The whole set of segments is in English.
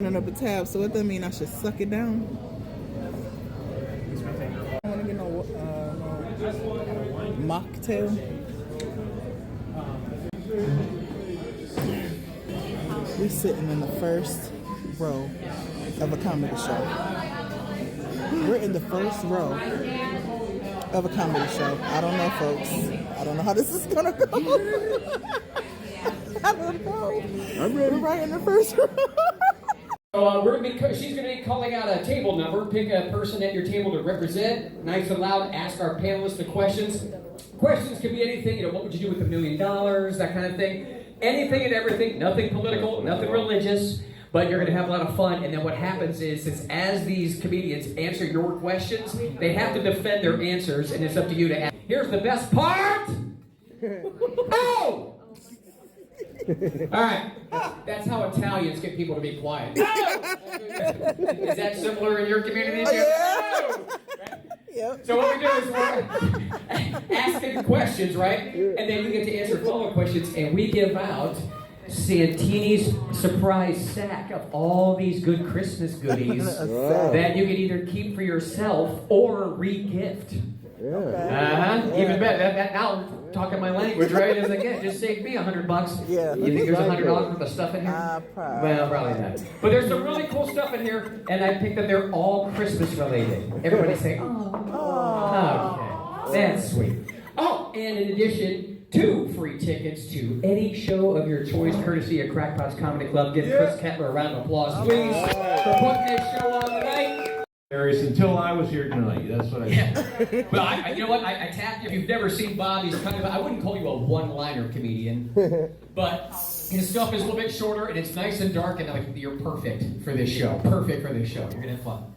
Up a tab, so what that mean? I should suck it down. I want to get no mocktail. We're sitting in the first row of a comedy show. We're in the first row of a comedy show. I don't know, folks. I don't know how this is gonna go. I don't know. I'm ready. We're right in the first row. So she's going to be calling out a table number. Pick a person at your table to represent. Nice and loud. Ask our panelists the questions. Questions could be anything. What would you do with $1 million? That kind of thing. Anything and everything. Nothing political. Nothing religious. But you're going to have a lot of fun. And then what happens is as these comedians answer your questions, they have to defend their answers, and it's up to you to ask. Here's the best part. Oh! All right, that's how Italians get people to be quiet. No! Is that similar in your community too? Yeah. Yep. So what we do is we're asking questions, right? And then you get to answer follow-up questions, and we give out Santini's surprise sack of all these good Christmas goodies that you can either keep for yourself or re-gift. Yeah. Even better. Now I'm talking my language, right? As I get, just save me $100. Yeah. You think there's $100 worth of stuff in here? Well, probably not. But there's some really cool stuff in here, and I think that they're all Christmas related. Everybody say, oh. Okay. That's sweet. Oh, and in addition, 2 free tickets to any show of your choice, courtesy of Crackpots Comedy Club. Give Chris Kettler a round of applause, please, for putting this show on tonight. Until I was here tonight, that's what I said. But you know what? I tapped you. If you've never seen Bob, he's kind of, I wouldn't call you a one-liner comedian, but his stuff is a little bit shorter, and it's nice and dark, and like, you're perfect for this show. Perfect for this show. You're going to have fun.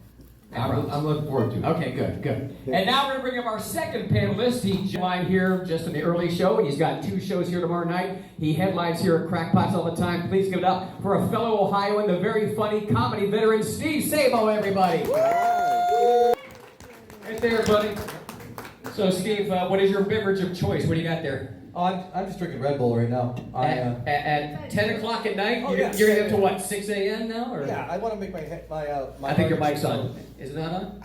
I'm looking forward to it. Okay, good. And now we're going to bring up our second panelist. He joined here just in the early show. He's got 2 shows here tomorrow night. He headlines here at Crackpots all the time. Please give it up for a fellow Ohioan, the very funny comedy veteran, Steve Sabo, everybody. Right there, buddy. So, Steve, what is your beverage of choice? What do you got there? Oh, I'm just drinking Red Bull right now. At 10 o'clock at night? Oh, you're yes. going to have to, what, 6 a.m. now? Or? Yeah, I want to make my I think your mic's on. Is it not on?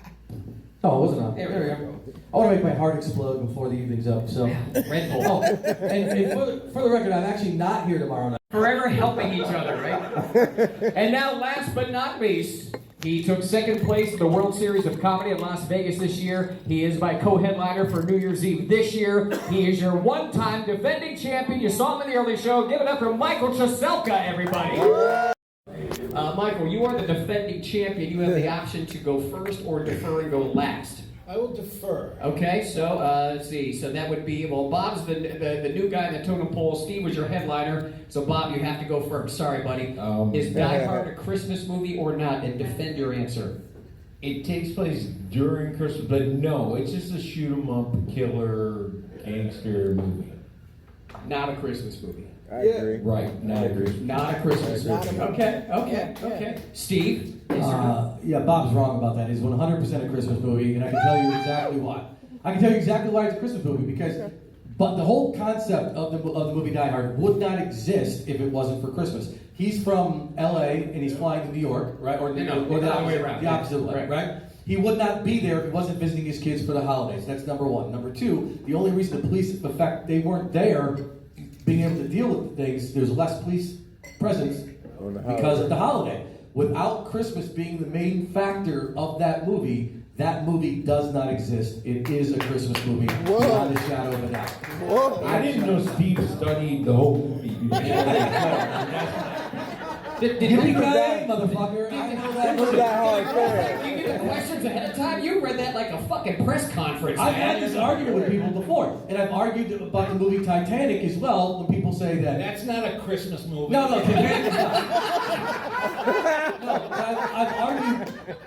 Oh, it wasn't on. There we go. I want to make my heart explode before the evening's up, so. Red Bull. Oh, and for the record, I'm actually not here tomorrow night. Forever helping each other, right? And now, last but not least, he took second place in the World Series of Comedy in Las Vegas this year. He is my co-headliner for New Year's Eve this year. He is your one-time defending champion. You saw him in the early show. Give it up for Michael Cheselka, everybody. Michael, you are the defending champion. You have the option to go first or defer and go last. I will defer. Okay, so let's see. So that would be, well, Bob's the new guy in the totem pole. Steve was your headliner. So Bob, you have to go first. Sorry, buddy. Is Die Hard a Christmas movie or not? And defend your answer. It takes place during Christmas, but no, it's just a shoot 'em up killer gangster movie. Not a Christmas movie. I agree. Right, not a Christmas. Not a Christmas movie. Okay. Steve? Yeah, Bob's wrong about that. It's 100% a Christmas movie, and I can tell you exactly why. I can tell you exactly why it's a Christmas movie, but the whole concept of the movie Die Hard would not exist if it wasn't for Christmas. He's from L.A. and he's flying to New York, right? Or the other way around. The opposite way, right? He would not be there if he wasn't visiting his kids for the holidays. That's number 1. Number 2, the only reason the police, in fact, they weren't there being able to deal with things, there's less police presence because of the holiday. Without Christmas being the main factor of that movie does not exist. It is a Christmas movie, beyond a shadow of a doubt. I didn't know Steve studied the whole movie. Did You be glad, motherfucker. I know that movie. you get the questions ahead of time? You read that like a fucking press conference. I've had this argument with people before, and I've argued about the movie Titanic as well, when people say that. That's not a Christmas movie. No, Titanic is not. No,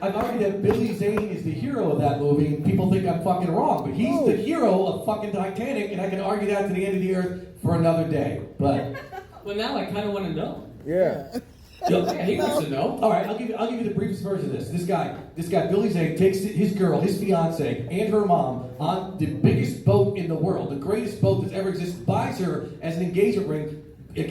I've argued that Billy Zane is the hero of that movie, and people think I'm fucking wrong, but he's the hero of fucking Titanic, and I can argue that to the end of the earth for another day. But Well, now I kind of want to know. Yeah. Okay, he wants to know. all right, I'll give you the briefest version of this. This guy, Billy Zane, takes his girl, his fiance, and her mom on the biggest boat in the world, the greatest boat that's ever existed, buys her as an engagement ring, the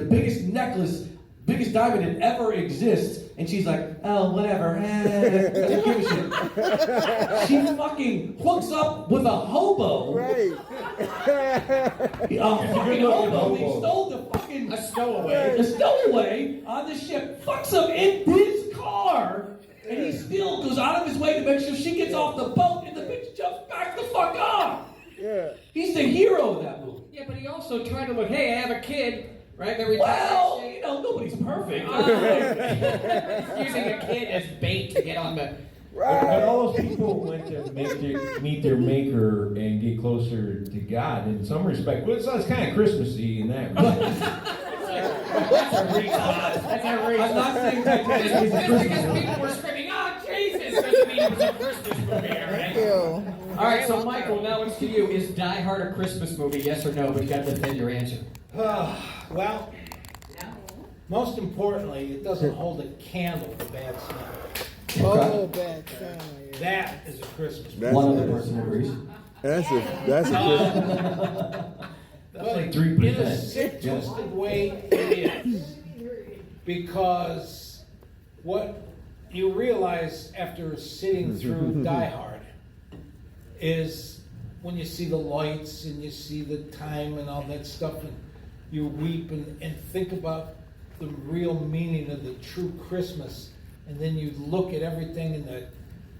biggest necklace, biggest diamond that ever exists, And she's like, oh, whatever. Doesn't give a shit. She fucking hooks up with a hobo. Right. A fucking hobo. He stole the fucking A stowaway. the stowaway on the ship. Fucks him in his car. And he still goes out of his way to make sure she gets off the boat and the bitch jumps back the fuck off. Yeah. He's the hero of that movie. Yeah, but he also tried to look, hey, I have a kid, right? Well, you know, nobody's perfect. Using a kid as bait to get on the. But all those people went to meet their maker and get closer to God in some respect. Well, it's kind of Christmassy in that respect. That's a recon. That's a recon. I'm not saying Titanic is a Just Christmas because movie. people were screaming, oh, Jesus, doesn't mean it was a Christmas movie, all right? Ew. All right, so Michael, now it's to you. Is Die Hard a Christmas movie, yes or no? But you got to defend your answer. Well, most importantly, it doesn't hold a candle to Bad Santa. Oh, bad Santa. Yeah. That is a Christmas movie. One other person agrees. That's a Christmas. That's like In a 3%. sick, twisted way, it is. Because what you realize after sitting through Die Hard is when you see the lights and you see the time and all that stuff, and you weep and think about the real meaning of the true Christmas, and then you look at everything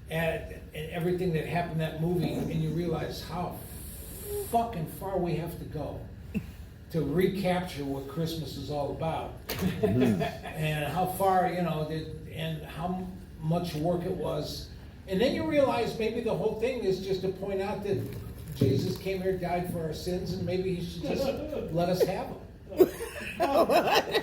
and everything that happened in that movie, and you realize how fucking far we have to go to recapture what Christmas is all about, and how far, you know, and how much work it was. And then you realize maybe the whole thing is just to point out that Jesus came here, died for our sins, and maybe he should just let us have them.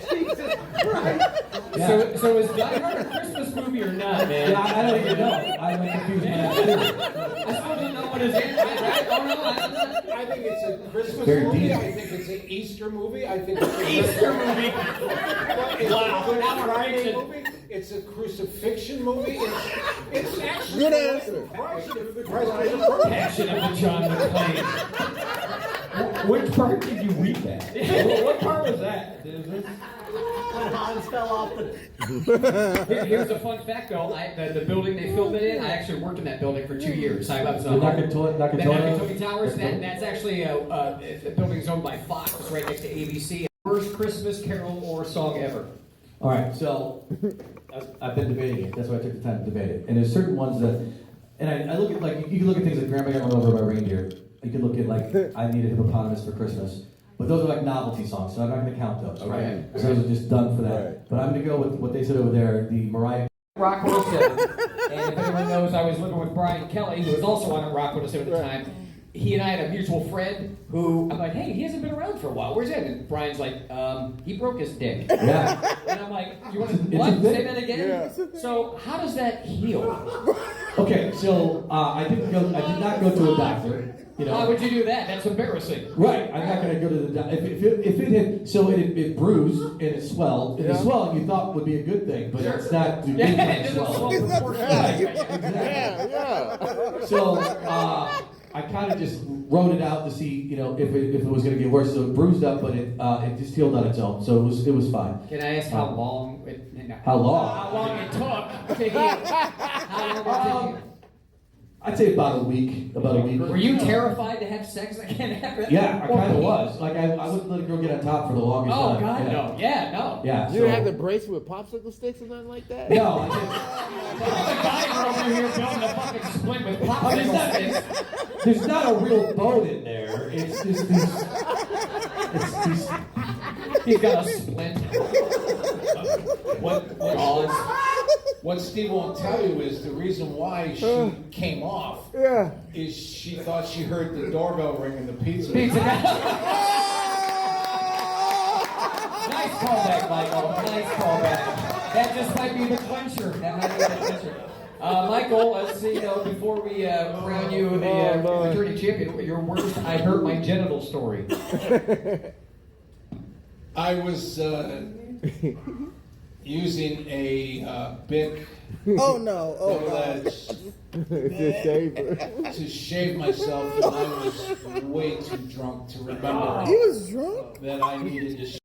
Jesus Christ. Yeah. So is Die Hard a Christmas movie or not, man? Yeah, I don't even know. I'm confused. I still don't know what his answer is. I don't know. I think it's a Christmas Very movie. deep. I think it's an Easter movie. I think it's a Easter movie. It's Wow. a Good Now we're Friday preaching. movie. It's a crucifixion movie. It's actually Good answer. Christ is the Passion of the John McClane. Which part did you weep at? What part was that? Here's a fun fact, though. The building they filmed it in, I actually worked in that building for 2 years. I was The Nakatomi the Nakatomi Towers. That's actually a building owned by Fox. It's right next to ABC. Worst Christmas carol or song ever. All right, so I've been debating it. That's why I took the time to debate it. And there's certain ones that, and I look at, like, you can look at things like Grandma Got Run Over by Reindeer. You can look at, like, I Need a Hippopotamus for Christmas. But those are like novelty songs, so I'm not going to count those, right? Okay. So those are just done for that. Right. But I'm going to go with what they said over there, the Mariah. Rock 107. And if anyone knows, I was living with Brian Kelly, who was also on Rock 107 at the time. He and I had a mutual friend who, I'm like, hey, he hasn't been around for a while. Where's he? And Brian's like, he broke his dick. Yeah. And I'm like, you want to, It's a what? thing. Say that again? Yeah. So how does that heal? Okay, so I did not go to a doctor. You know. Why would you do that? That's embarrassing. Right, I'm not going to go to the doctor. If it had, so it bruised and it swelled, and the swelling you thought would be a good thing, but it's not. Yeah, it doesn't swell proportionally. Exactly. So I kind of just wrote it out to see, you know, if it was going to get worse. So it bruised up, but it just healed on its own. So it was fine. Can I ask how long it How long? How long it took to heal? How long it took? I'd say about a week. Were you terrified to have sex again after that? Yeah, I kind of was. Like I wouldn't let a girl get on top for the longest Oh time. God, yeah. no. Yeah, no. Yeah. You so, didn't have the bracelet with popsicle sticks or nothing like that? No, I The guys are over here building a fucking splint with popsicle sticks. there's not a real bone in there. It's just these. He's got a splint. What Steve won't tell you is the reason why she came off Yeah. is she thought she heard the doorbell ring in the pizza. Pizza. Nice callback, Michael. Nice callback. That just might be the clincher. That might be the clincher. Michael, let's see, before we crown you the returning champion, your worst I hurt my genital story. I was using a Bic Oh no! Oh double God! edge It's a shaver. to shave myself, and I was way too drunk to remember He was drunk. that I needed to